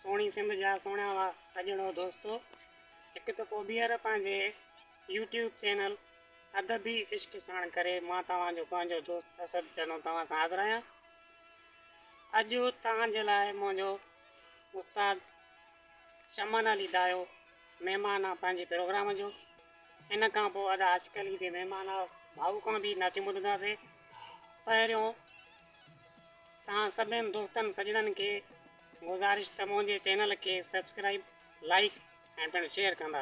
Sony Sindh जा सोना सजणो दोस्तों, एक दफ़ो ॿीहर पंहिंजे यूट्यूब चैनल अदबी इश्क साण करे मां तव्हांजो पंहिंजो दोस्त असद चनो तव्हां सां हाज़िर आहियां। अॼु तव्हांजे लाइ मुंहिंजो उस्ताद शमन अली दायो महिमान आहे पंहिंजे प्रोग्राम जो। इन खां पोइ अॼु अॼुकल्ह जे महिमान भाऊ खां बि नच ॿुधंदासीं। पहिरियों तव्हां सभिनी दोस्तनि सजणनि खे गुज़ारिश त मुंहिंजे चैनल खे सब्सक्राइब, लाइक ऐं पिणु शेयर कंदा।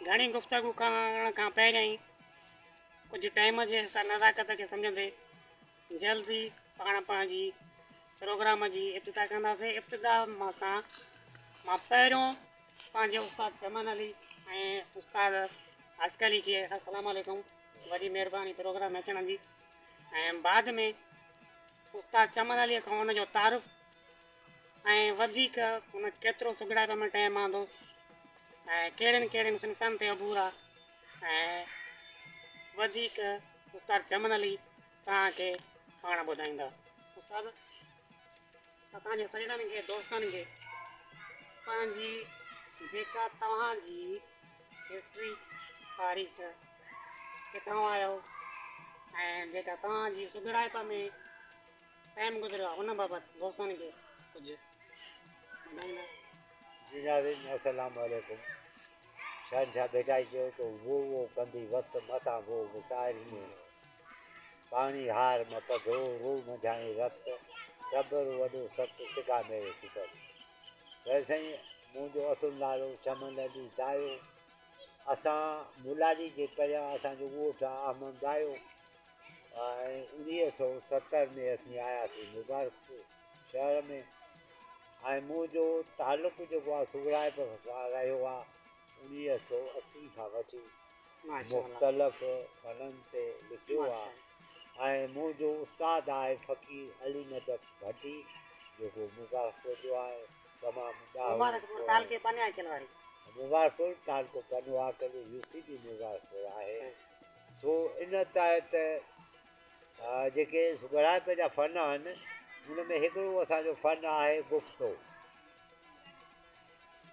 घणी गुफ़्तगू करण खां पहिरियों ई कुझु टाइम जे नज़ाकत खे सम्झंदे जल्दी पाण पंहिंजी प्रोग्राम जी इब्तिदा कंदासीं। इब्तिदा सां मां पहिरियों पंहिंजे उस्ताद शमन अली ऐं उस्ताद अशकली खे अस्सलाम वालेकुम, वॾी महिरबानी प्रोग्राम अचण जी। ऐं बाद में उस्ताद शमन अलीअ खां हुनजो तारुफ़ ऐं वधीक हुन केतिरो सुगड़ाइप में टाइम आंदो ऐं कहिड़ियुनि कहिड़ियुनि सिंफ़नि ते अबूर आहे ऐं वधीक उस्ताद शमन अली तव्हांखे पाण ॿुधाईंदा। उस्ताद, असांजे सजणनि खे दोस्तनि खे पंहिंजी जेका तव्हांजी हिस्ट्री तारीख़ किथां आयो ऐं जेका तव्हांजी सुगड़ाइप में टाइम गुज़रियो आहे उन बाबति दोस्तनि खे कुझु ॿुधाईंदा। जी अस्सलाम वालेकुम। शहनशाह बेटाई चयो तो वो कंदी वक़्त मथां वो विसारी में पाणी हार में पधो रू मझाई रत सबर वॾो सत सिका मेरे सिकर। वैसे ही मुंहिंजो असुल नालो शमन अली दायो। असां मुलाजी जे परियां असांजो ॻोठु आहे अहमद दायो ऐं 1970 में असीं आयासीं मुबारकपुर शहर में। ऐं मुंहिंजो तालुक़ु जेको आहे सुगड़ाइप सां रहियो आहे 1980 खां वठी मुख़्तलिफ़ फननि ते लिखियो आहे। ऐं मुंहिंजो उस्ताद आहे फ़क़ीर अली नदफ़ भट्टी जेको मुबारकपुर जो आहे। तमामु मुबारकपुर मुबारकपुर तालको पनवा करे यूपी बि मुबारकपुर आहे। सो इन तहत जेके सुगड़ाइप जा फ़न आहिनि उन में हिकिड़ो असांजो फ़न आहे गुफ़्तो।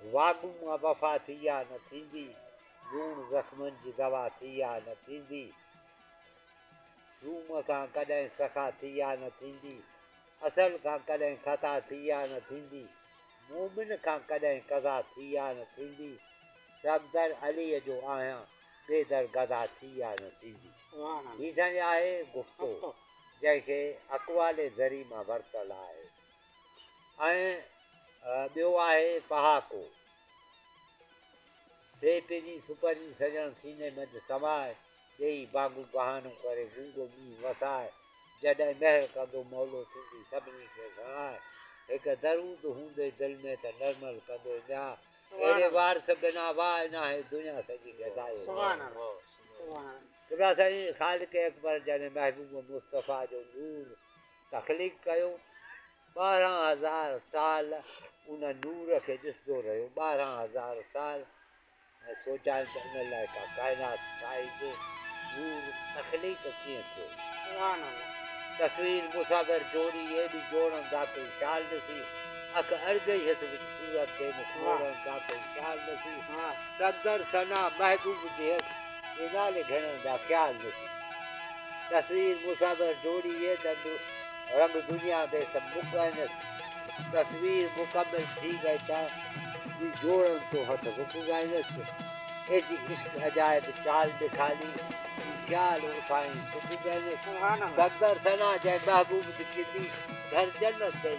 वागू मां वफ़ा थी या न थींदी, लूणु ज़ख़्मनि जी दवा थी या न थींदी, सूम खां कॾहिं सखा थी या न थींदी, असल खां कॾहिं ख़ता थी या न थींदी, मोमिन खां कॾहिं कज़ा थी या न थींदी, सफ़दर अलीअ जो आहियां बेदर गदा थी या न थींदी। हीअ असांजी आहे गुफ़्तो जंहिंखे अक़वाले ज़री मां वरितलु आहे। ऐं ॿियो आहे पहाको। से पंहिंजी सुपरी सजण सीने मंझि समाए ॾेई बांगू बहानो करे गूंगो मींहुं वसाए जॾहिं महर कंदो मौलो थींदी सभिनी खे घणाए हिकु दरूद हूंदे दिलि में त नर्मल कंदो न्याउ अहिड़े वारस बिना वाह न आहे दुनिया सॼी गदायो। किबला साईं ख़ालिक़ अकबर जॾहिं महबूब मुस्तफ़ा जो नूर तख़लीक़ कयो 12,000 साल उन नूर खे ॾिसंदो रहियो। 12,000 साल ऐं सोचां त इन लाइ का काइनात ठाही नूर तख़लीक़ कीअं थियो। तस्वीर मुसाफ़िर जोड़ी एॾी जोड़ंदा कोई शाल ॾिसी अख अर्गई हथ विच सूरत ते जोड़ंदा कोई शाल ॾिसी सदर सना महबूब जे नाले घणंदा ख़्याल ॾिसी तस्वीर मुसाफ़िर जोड़ी ए रंग दुनिया में सब मुक़ाइनस तस्वीर मुकम्मल थी गई था जोड़न तो हथ रुकाइनस एजी इश्क अजायब चाल दिखाली ख्याल उठाई सुखी गए सदर सना जय महबूब की घर जन्नत दे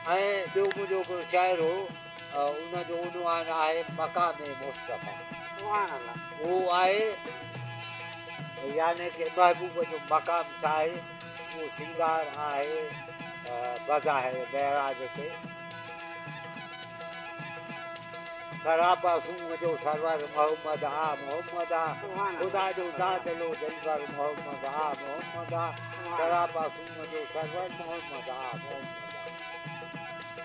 ऐं ॿियो मुंहिंजो को शाइर हो उनजो उनवान आहे मक़ाम मुस्तफ़ा। वो आहे यानी कि महबूब जो मक़ाम छा आहे वो सिंगार आहे बज़ाहिर महराज ते सरापा सूंह जो सरवर मोहम्मद आ मोहम्मद आ ख़ुदा जो दादलो दिलबर मोहम्मद आ मोहम्मद आ सरापा सूंह जो सरवर मोहम्मद आ मोहम्मद आ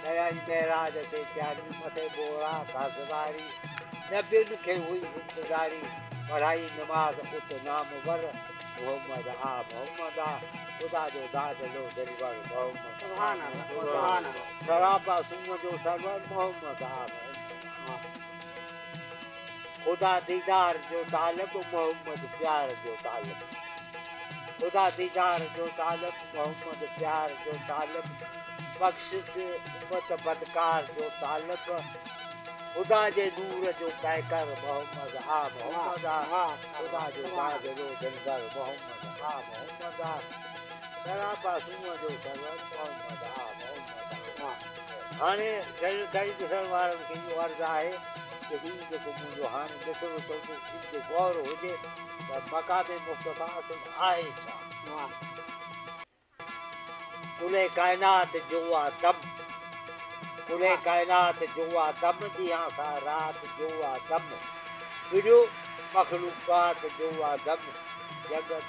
दयाई महराज ते प्यारी मथे बोरा काज़बारी नबियुनि खे हुई इंतज़ारी पढ़ाई नमाज उत नाम वर मोहम्मद आ मोहम्मद आ खुदा जो दाद लो दिलबर मोहम्मद सुभान अल्लाह सुभान अल्लाह सरापा सूंह जो सरवर मोहम्मद वाह खुदा दीदार जो तालब मोहम्मद प्यार जो तालब खुदा दीदार जो तालब मोहम्मद प्यार जो तालब बख्शिश उम्मत बदकार जो तालब खुदा जे नूर जो पैकर मोहम्मद मोहम्मद खुदा जो दाद लो दिलबर मोहम्मद मोहम्मद सरापा सूंह जो सरवर मोहम्मद मोहम्मद हाणे कई ॾिसण वारनि खे इहो अर्ज़ु आहे कि हीउ जेको मुंहिंजो हाणे ॾिसणो थो कि गौर हुजे त मक़ामे मुस्तफ़ा आहे छा कुले काइनात जो आहे दम कुले काइनात जो आहे दम ॾींहं सां राति जो आहे दम विड़ियो मखलूकात जो आहे दम जगत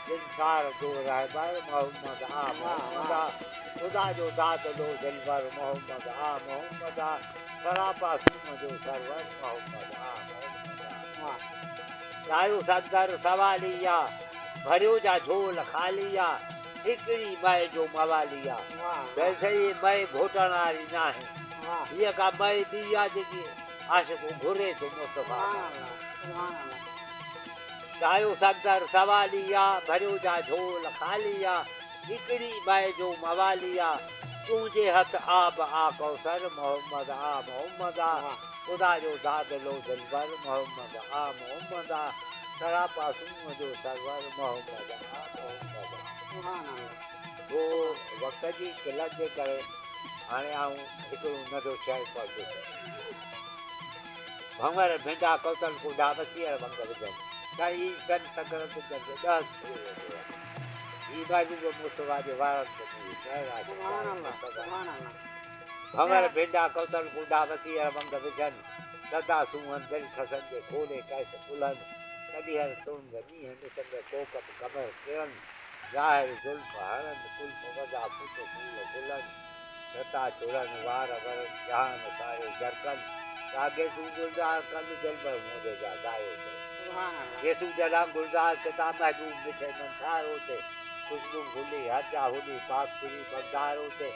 संसार जो रहबर मोहम्मद मोहम्मद खुदा जो दाद लो दिलबर मोहम्मद मोहम्मद सरापा सूंह जो सरवर मोहम्मद मोहम्मद आयो सदर सवालिया भरियो जा झोल खालिया हिकिड़ी मई जो मवालिया वैसे ही मई घोटण वारी न आहे हीअ का मई दी आहे जेकी आशिक़ घुरे थो मुस्तफ़ा आयो सदर सवालिया भरियो जा झोल खालिया हिकिड़ी मई जो मवालिया तुंहिंजे हथ आब आ कौसर मोहम्मद मोहम्मद खुदा जो दाद लो दिलबर मोहम्मद मोहम्मद सरापा सूंह जो सरवर मोहम्मद मोहम्मद वो वक़्त जी किलत जे करे हाणे आऊं हिकिड़ो नंढो शेर पढ़ंदो भंवर भिंडा कौतल कुंडा बसीअर वंग विझनि कई सन सकरत दस ई महबूब मुस्तफ़ा जे वारनि ते शेर आहे सुभान अल्लाह सुभान अल्लाह भंवर भिंडा कौतल कुंडा बसीअर वंग विझनि सदा सूहन दिलि खसनि जे खोले कैस पुलनि कॾहिं हर सुंग ॾींहं ॾिसंदे कोकत कमर किरनि ज़ाहिर ज़ुल्फ़ हरनि कुल्फ़ वॾा पुट फूल गुलनि छटा चुरनि वार वरनि जहान सारे जरकनि साॻे तूं गुलज़ार कनि दिलबर मुंहिंजे जा गायो सुभान अल्लाह जेसू जॾहिं गुलज़ार किताब महबूब मिठे मंसार होते खुशबू हुली हजा हुली पाक फिरी बगदार होते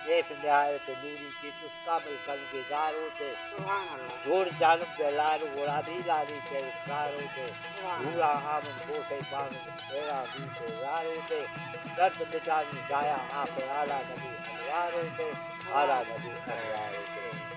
देश निहायत नूरी की तुस्कामिल कलगीदार होते सुभान अल्लाह जोर जानब के लारू गुलाबी लारी के कार होते भूरा आमन कोसे पावन तेरा भी से यार होते दर्द मिटानी जाया आप आला नबी अनवार होते आला नबी अनवार होते